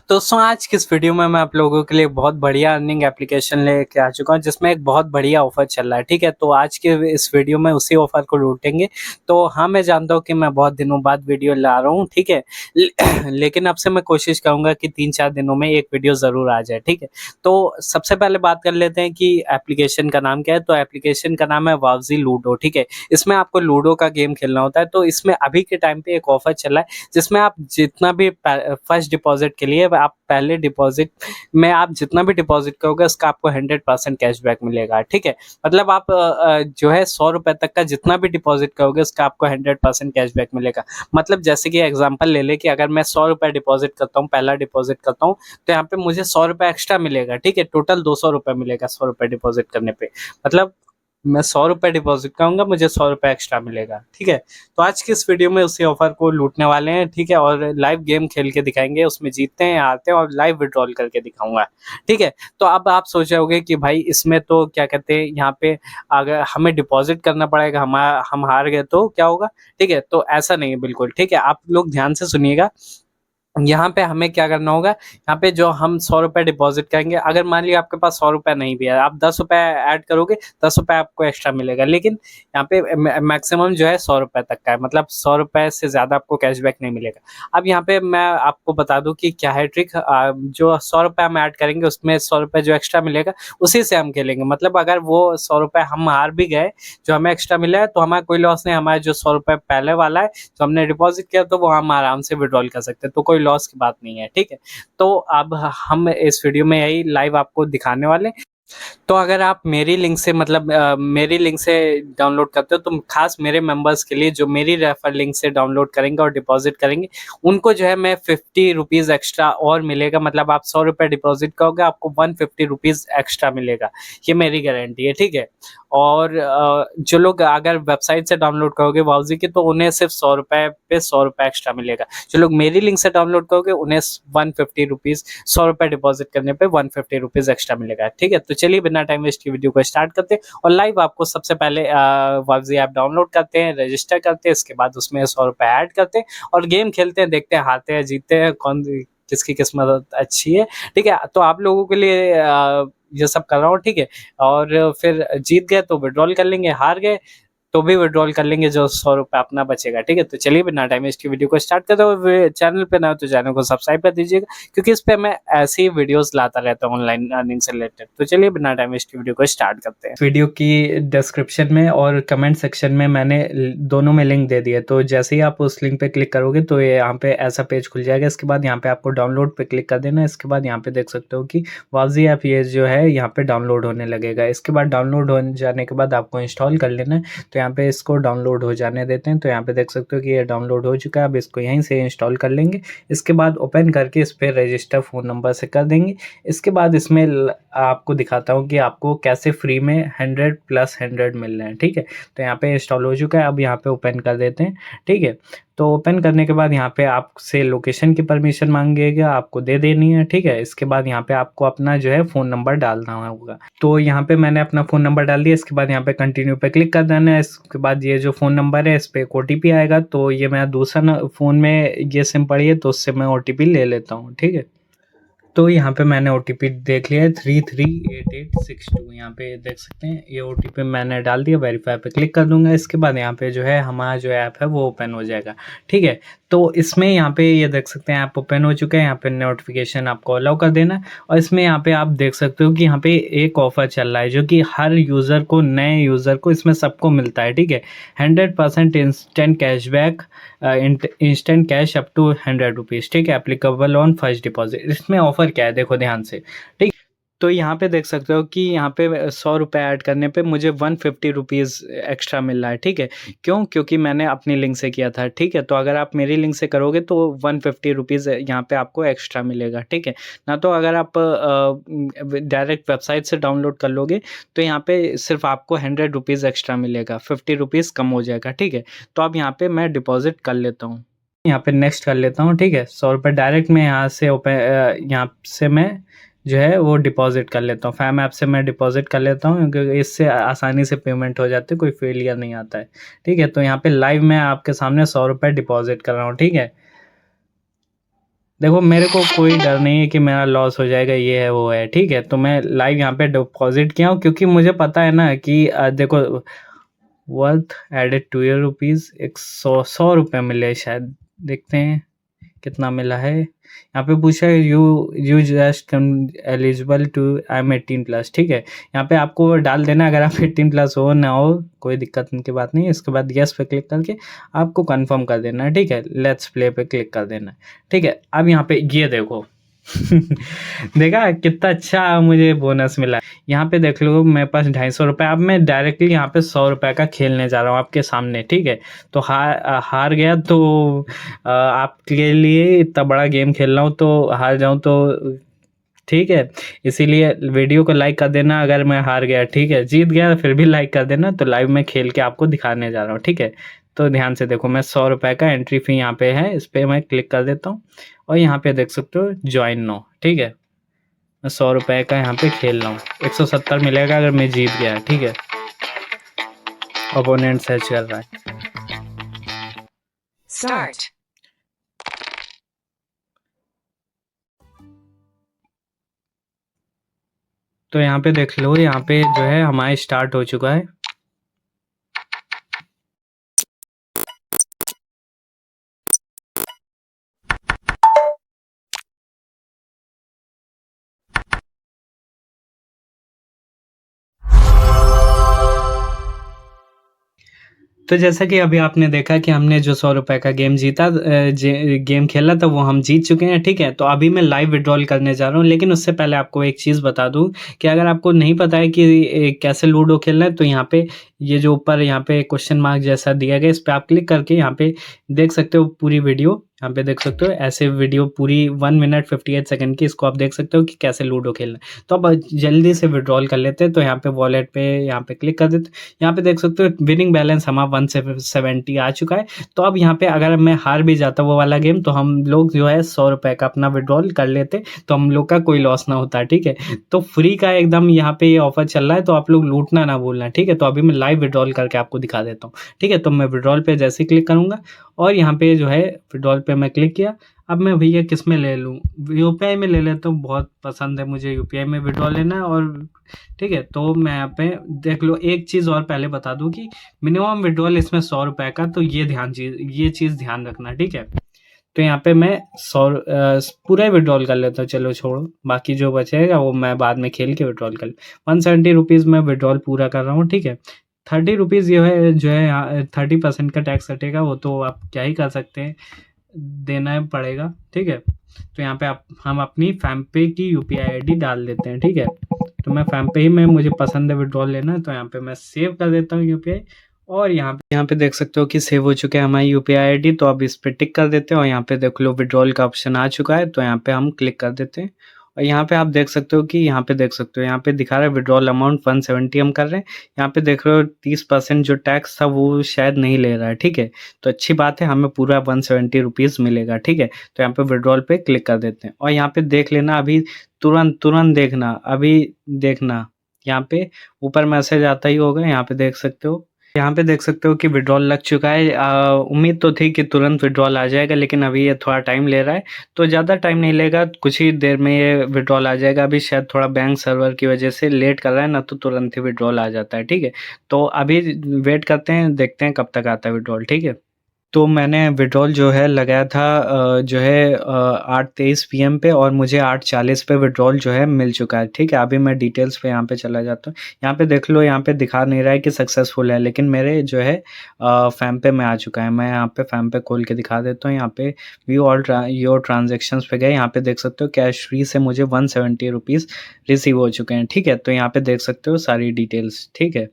तो दोस्तों आज की इस वीडियो में मैं आप लोगों के लिए बहुत बढ़िया अर्निंग एप्लीकेशन लेके आ चुका हूँ जिसमें एक बहुत बढ़िया ऑफर चल रहा है। ठीक है, तो आज के इस वीडियो में उसी ऑफर को लूटेंगे। तो हाँ, मैं जानता हूँ कि मैं बहुत दिनों बाद वीडियो ला रहा हूँ, ठीक है। लेकिन अब से मैं कोशिश करूंगा कि 3-4 दिनों में एक वीडियो जरूर आ जाए, ठीक है। तो सबसे पहले बात कर लेते हैं कि एप्लीकेशन का नाम क्या है। तो एप्लीकेशन का नाम है वावजी लूडो, ठीक है। इसमें आपको लूडो का गेम खेलना होता है। तो इसमें अभी के टाइम पे एक ऑफर चला है जिसमें आप जितना भी फर्स्ट डिपॉजिट के लिए आप पहले डिपॉजिट में आप जितना भी डिपॉजिट करोगे उसका आपको 100% कैशबैक मिलेगा, ठीक है। मतलब आप जो है 100 रुपए तक का जितना भी डिपॉजिट करोगे उसका आपको 100% कैशबैक मिलेगा। मतलब जैसे कि एग्जांपल ले ले कि अगर मैं 100 रुपए डिपॉजिट करता हूँ, पहला डिपॉजिट करता हूँ, तो यहाँ पे मुझे 100 रुपए एक्स्ट्रा मिलेगा, ठीक है। टोटल 200 रुपए मिलेगा 100 रुपए डिपॉजिट करने पे। मतलब मैं 100 रुपए डिपॉजिट करूंगा, मुझे 100 रुपए एक्स्ट्रा मिलेगा, ठीक है। तो आज की इस वीडियो में उसी ऑफर को लूटने वाले हैं, ठीक है। और लाइव गेम खेल के दिखाएंगे, उसमें जीतते हैं हारते हैं और लाइव विड्रॉल करके दिखाऊंगा, ठीक है। तो अब आप सोच रहे होगे कि भाई इसमें तो क्या कहते हैं, यहाँ पे अगर हमें डिपॉजिट करना पड़ेगा, हम हार गए तो क्या होगा, ठीक है। तो ऐसा नहीं है बिल्कुल, ठीक है। आप लोग ध्यान से सुनिएगा। यहाँ पे हमें क्या करना होगा, यहाँ पे जो हम 100 रुपए डिपॉजिट करेंगे, अगर मान लिया आपके पास 100 रुपए नहीं भी है, आप 10 रुपए ऐड करोगे, 10 रुपए आपको एक्स्ट्रा मिलेगा। लेकिन यहाँ पे मैक्सिमम जो है 100 रुपए तक का है, मतलब 100 रुपए से ज्यादा आपको कैशबैक नहीं मिलेगा। अब यहाँ पे मैं आपको बता दूं कि क्या है ट्रिक। जो 100 रुपए हम ऐड करेंगे उसमें 100 रुपए जो एक्स्ट्रा मिलेगा उसी से हम खेलेंगे। मतलब अगर वो 100 रुपए हम हार भी गए, जो हमें एक्स्ट्रा मिला है, तो हमारा कोई लॉस नहीं। हमारा जो 100 रुपए पहले वाला है जो हमने डिपॉजिट किया, तो वो हम आराम से विड्रॉल कर सकते हैं, तो कोई लॉस की बात नहीं है, ठीक है। तो अब हम इस वीडियो में यही लाइव आपको दिखाने वाले। तो अगर आप मेरी लिंक से मतलब मेरी लिंक से डाउनलोड करते हो, तो खास मेरे मेंबर्स के लिए जो मेरी रेफर लिंक से डाउनलोड करेंगे और डिपॉजिट करेंगे, उनको जो है मैं 50 रुपीज़ एक्स्ट्रा और मिलेगा। मतलब आप 100 रुपये डिपॉजिट करोगे, आपको 150 रुपीज़ एक्स्ट्रा मिलेगा। ये मेरी गारंटी है, ठीक है। और जो लोग अगर वेबसाइट से डाउनलोड करोगे वाउजी की, तो उन्हें सिर्फ 100 रुपये पे 100 रुपये एक्स्ट्रा मिलेगा। जो लोग मेरी लिंक से डाउनलोड करोगे उन्हें 150 रुपीज़, 100 रुपये डिपॉजिट करने पे 150 रुपीज़ एक्स्ट्रा मिलेगा, ठीक है। तो चलिए बिना टाइम वेस्ट की वीडियो को स्टार्ट करते हैं और लाइव आपको सबसे पहले वावजी ऐप डाउनलोड करते हैं, रजिस्टर करते हैं, इसके बाद उसमें 100 रुपये ऐड करते हैं और गेम खेलते हैं, देखते हैं हारते हैं जीतते हैं, कौन किसकी किस्मत अच्छी है, ठीक है। तो आप लोगों के लिए ये सब कर रहा हूँ, ठीक है। और फिर जीत गए तो विड्रॉल कर लेंगे, हार गए तो भी विड्रॉल कर लेंगे, जो 100 रुपये अपना बचेगा, ठीक है। तो चलिए बिना टाइम वेस्ट की वीडियो को स्टार्ट करते हुए, चैनल पे ना हो तो चैनल को सब्सक्राइब कर दीजिएगा, क्योंकि इस पे मैं ऐसी वीडियोस लाता रहता हूँ ऑनलाइन अर्निंग से रिलेटेड। तो चलिए बिना टाइम वेस्ट की वीडियो को स्टार्ट करते हैं। वीडियो की डिस्क्रिप्शन में और कमेंट सेक्शन में मैंने दोनों में लिंक दे दिया, तो जैसे ही आप उस लिंक पे क्लिक करोगे तो ये यहाँ पे ऐसा पेज खुल जाएगा। इसके बाद यहाँ पे आपको डाउनलोड पे क्लिक कर देना। इसके बाद यहाँ पे देख सकते हो कि वावजी ऐप ये जो है यहाँ पे डाउनलोड होने लगेगा। इसके बाद डाउनलोड हो जाने के बाद आपको इंस्टॉल कर लेना है। तो यहाँ पे इसको डाउनलोड हो जाने देते हैं। तो यहाँ पे देख सकते हो कि ये डाउनलोड हो चुका है। अब इसको यहीं से इंस्टॉल कर लेंगे। इसके बाद ओपन करके इस पर रजिस्टर फ़ोन नंबर से कर देंगे। इसके बाद इसमें आपको दिखाता हूँ कि आपको कैसे फ्री में 100+100 मिल रहे हैं, ठीक है। तो यहाँ पे इंस्टॉल हो चुका है। अब यहाँ पे ओपन कर देते हैं, ठीक है। तो ओपन करने के बाद यहाँ पे आपसे लोकेशन की परमिशन मांगेगा, आपको दे देनी है, ठीक है। इसके बाद यहाँ पे आपको अपना जो है फ़ोन नंबर डालना होगा। तो यहाँ पे मैंने अपना फ़ोन नंबर डाल दिया। इसके बाद यहाँ पे कंटिन्यू पे क्लिक कर देना है। इसके बाद ये जो फ़ोन नंबर है इस पे एक OTP आएगा। तो ये मेरा दूसरा फ़ोन में ये सिम पड़ी है, तो उससे मैं OTP ले लेता हूँ, ठीक है। तो यहाँ पे मैंने OTP देख लिया है 338862। यहाँ पे देख सकते हैं ये OTP मैंने डाल दिया। वेरीफाई पे क्लिक कर दूंगा। इसके बाद यहाँ पे जो है हमारा जो ऐप है वो ओपन हो जाएगा, ठीक है। तो इसमें यहाँ पे ये देख सकते हैं ऐप ओपन हो चुका है। यहाँ पे नोटिफिकेशन आपको अलाउ कर देना है। और इसमें यहाँ पे आप देख सकते हो कि यहाँ पे एक ऑफर चल रहा है जो कि हर यूज़र को, नए यूज़र को इसमें सबको मिलता है, ठीक है। 100% instant cashback, instant cash up to 100 rupees, ठीक है। Applicable on first deposit. इसमें ऑफर क्या है देखो ध्यान से, ठीक। तो यहाँ पे देख सकते हो कि यहाँ पे 100 रुपये ऐड करने पे मुझे 150 रुपीज़ एक्स्ट्रा मिल रहा है, ठीक है। क्यों? क्योंकि मैंने अपनी लिंक से किया था, ठीक है। तो अगर आप मेरी लिंक से करोगे तो 150 रुपीज़ यहाँ पे आपको एक्स्ट्रा मिलेगा, ठीक है ना। तो अगर आप डायरेक्ट वेबसाइट से डाउनलोड कर लोगे तो यहाँ पे सिर्फ आपको 100 रुपीज़ एक्स्ट्रा मिलेगा, 50 रुपीज़ कम हो जाएगा, ठीक है। तो अब यहाँ पे मैं डिपॉजिट कर लेता हूँ। यहाँ पे नेक्स्ट कर लेता हूँ, ठीक है। 100 रुपये डायरेक्ट मैं यहाँ से यहाँ से मैं जो है वो डिपॉजिट कर लेता हूँ। फैम ऐप से मैं डिपॉजिट कर लेता हूँ क्योंकि इससे आसानी से पेमेंट हो जाती है, कोई फेलियर नहीं आता है, ठीक है। तो यहाँ पे लाइव मैं आपके सामने 100 रुपये डिपॉजिट कर रहा हूँ, ठीक है। देखो मेरे को कोई डर नहीं है कि मेरा लॉस हो जाएगा, ये है वो है, ठीक है। तो मैं लाइव यहाँ पे डिपॉजिट किया हूँ क्योंकि मुझे पता है ना कि देखो वर्थ एडेड ₹2 एक 100 मिले शायद, देखते हैं कितना मिला है। यहाँ पे पूछा है you just come eligible to I am 18+, ठीक है। यहाँ पे आपको डाल देना अगर आप 18+ हो ना हो, कोई दिक्कत की बात नहीं है। इसके बाद यस पे क्लिक करके आपको कंफर्म कर देना है, ठीक है। लेट्स प्ले पे क्लिक कर देना है, ठीक है। अब यहाँ पे ये देखो देखा कितना अच्छा मुझे बोनस मिला। यहाँ पे देख लो मेरे पास ₹250। अब मैं डायरेक्टली यहाँ पे ₹100 का खेलने जा रहा हूँ आपके सामने, ठीक है। तो हार गया तो आपके लिए इतना बड़ा गेम खेल रहा हूँ, तो हार जाऊँ तो ठीक है। इसीलिए वीडियो को लाइक कर देना अगर मैं हार गया, ठीक है। जीत गया फिर भी लाइक कर देना। तो लाइव में खेल के आपको दिखाने जा रहा हूँ, ठीक है। तो ध्यान से देखो, मैं ₹100 का एंट्री फी यहाँ पे है, इस पर मैं क्लिक कर देता हूँ और यहाँ पे देख सकते हो ज्वाइन नो, ठीक है। मैं ₹100 का यहाँ पे खेल रहा हूँ, 170 मिलेगा अगर मैं जीत गया, ठीक है। ओपोनेंट सर्च कर रहा है। Start. तो यहाँ पे देख लो, यहाँ पे जो है हमारा स्टार्ट हो चुका है। तो जैसा कि अभी आपने देखा कि हमने जो ₹100 का गेम जीता, गेम खेला था वो हम जीत चुके हैं, ठीक है। तो अभी मैं लाइव विड्रॉल करने जा रहा हूँ, लेकिन उससे पहले आपको एक चीज़ बता दूँ कि अगर आपको नहीं पता है कि कैसे लूडो खेलना है, तो यहाँ पे ये जो ऊपर यहाँ पे क्वेश्चन मार्क जैसा दिया गया, इस पर आप क्लिक करके यहाँ पे देख सकते हो पूरी वीडियो। यहाँ पे देख सकते हो ऐसे वीडियो पूरी 1 मिनट 58 सेकंड की, इसको आप देख सकते हो कि कैसे लूडो खेलना है। तो अब जल्दी से विड्रॉल कर लेते हैं। तो यहाँ पे वॉलेट पे यहाँ पे क्लिक कर देते, यहाँ पे देख सकते हो विनिंग बैलेंस हमारा 170 आ चुका है। तो अब यहाँ पे अगर मैं हार भी जाता वो वाला गेम, तो हम लोग जो है ₹100 का अपना विड्रॉल कर लेते, तो हम लोग का कोई लॉस ना होता, ठीक है। तो फ्री का एकदम यहाँ पे ये ऑफर चल रहा है, तो आप लोग लूटना ना भूलना, ठीक है। तो अभी मैं लाइव विड्रॉल करके आपको दिखा देता हूँ, ठीक है। तो मैं विड्रॉल पे जैसे ही क्लिक करूँगा और यहाँ पे जो है विड्रॉल पे मैं क्लिक किया। अब मैं भैया किस में ले लूँ, यूपीआई में ले लेता हूँ, बहुत पसंद है मुझे यूपीआई में विड्रॉल लेना है। और ठीक है, तो मैं यहाँ पे देख लो, एक चीज़ और पहले बता दूँ कि मिनिमम विड्रॉल इसमें ₹100 का, तो ये चीज़ ध्यान रखना, ठीक है। तो यहाँ पे मैं पूरा विड्रॉल कर लेता हूँ, चलो छोड़ो, बाकी जो बचेगा वो मैं बाद में खेल के विड्रॉल कर। ₹170 में विड्रॉल पूरा कर रहा हूँ, ठीक है। ₹30 ये है जो है यहाँ 30% का टैक्स हटेगा, वो तो आप क्या ही कर सकते हैं, देना पड़ेगा, ठीक है। तो यहाँ पे हम अपनी फ़ैम-पे की यूपीआई आईडी डाल देते हैं, ठीक है। तो मैं फ़ैम-पे ही में मुझे पसंद है विड्रॉल लेना, तो यहाँ पे मैं सेव कर देता हूँ यूपीआई। और यहाँ पे देख सकते हो कि सेव हो चुका है हमारी यूपीआई आईडी। तो अब इस पे टिक कर देते हैं और यहाँ पे देख लो विड्रॉल का ऑप्शन आ चुका है, तो यहाँ पे हम क्लिक कर देते हैं। और यहाँ पे आप देख सकते हो कि यहाँ पे देख सकते हो, यहाँ पे दिखा रहा है विड्रॉल अमाउंट 170 हम कर रहे हैं। यहाँ पे देख रहे हो 30% जो टैक्स था वो शायद नहीं ले रहा है, ठीक है। तो अच्छी बात है, हमें पूरा ₹170 मिलेगा, ठीक है। तो यहाँ पे विड्रॉल पे क्लिक कर देते हैं और यहाँ पे देख लेना, अभी तुरंत देखना, अभी देखना, यहाँ पे ऊपर मैसेज आता ही होगा, यहाँ पे देख सकते हो। यहाँ पे देख सकते हो कि विड्रॉल लग चुका है। उम्मीद तो थी कि तुरंत विड्रॉल आ जाएगा, लेकिन अभी ये थोड़ा टाइम ले रहा है। तो ज़्यादा टाइम नहीं लेगा, कुछ ही देर में ये विड्रॉल आ जाएगा। अभी शायद थोड़ा बैंक सर्वर की वजह से लेट कर रहा है ना, तो तुरंत ही विड्रॉल आ जाता है, ठीक है। तो अभी वेट करते हैं, देखते हैं कब तक आता है विड्रॉल, ठीक है। तो मैंने विड्रॉल जो है लगाया था जो है 8:23 पीएम पे, और मुझे 8:40 पे विड्रॉल जो है मिल चुका है, ठीक है। अभी मैं डिटेल्स पे यहाँ पे चला जाता हूँ। यहाँ पे देख लो, यहाँ पे दिखा नहीं रहा है कि सक्सेसफुल है, लेकिन मेरे जो है फ़ैम पे में आ चुका है। मैं यहाँ पे फ़ैम पे खोल के दिखा देता हूँ। यहाँ पे व्यू ऑल योर ट्रांजेक्शन्स पे गए, यहाँ पे देख सकते हो कैश फ्री से मुझे ₹170 रिसीव हो चुके हैं, ठीक है। तो यहाँ पे देख सकते हो सारी डिटेल्स, ठीक है।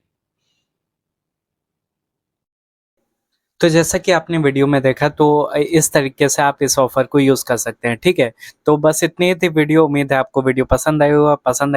तो जैसा कि आपने वीडियो में देखा, तो इस तरीके से आप इस ऑफ़र को यूज़ कर सकते हैं, ठीक है। तो बस इतनी ही थी वीडियो, उम्मीद है आपको वीडियो पसंद आई होगा। पसंद